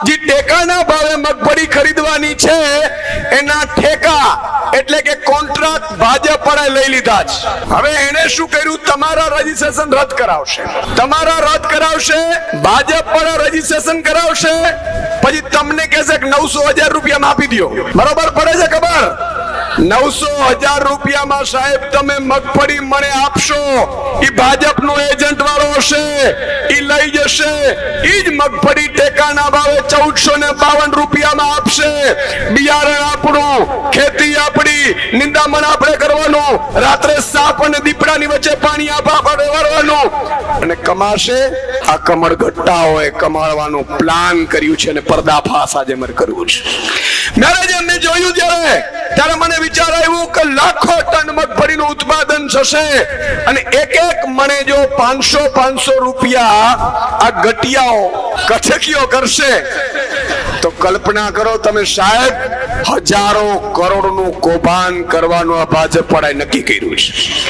જે ટેકાના ભાવે મગફળી ખરીદવાની છે એના ઠેકા એટલે કે કોન્ટ્રાક્ટ ભાજપ વાળાએ લઈ લીધા છે. હવે એને શું કર્યું? તમારા રજીસ્ટ્રેશન રદ કરાવશે, ભાજપ વાળા રજીસ્ટ્રેશન કરાવશે, પછી તમને કહેશે કે 900,000 રૂપિયામાં આપી દો. બરોબર પડે છે ખબર? 900,000 રૂપિયામાં સાહેબ તમે મગફળી મને આપશો, એ ભાજપનો એજન્ટ વાળો હશે, એ લઈ જશે, એ જ મગફળી ટેકાના ભાવે 1452 રૂપિયામાં આપશે. બિયારણ આપણું, ખેતી આપણી, નિંદામણ આપણે કરવાનું, રાત્રે સાપ અને દીપડાની વચ્ચે પાણી આપણે વાળવાનું અને કમાશે. આ કમળ ગટ્ટાઓએ કમાવાનું પ્લાન કર્યું છે અને પર્દાફાશ આજે મારે કરવું છે. મેં જોયું ત્યારે મને વિચાર આવ્યો કે લાખો ટન મગફળીનું ઉત્પાદન થશે અને એક મણે જો 500 રૂપિયા આ ગટિયાઓ કથકીઓ કરશે તો કલ્પના કરો તમે સાહેબ, હજારો કરોડનું કૌભાંડ કરવાનું આ ભાજપ વાળાએ નક્કી કર્યું છે.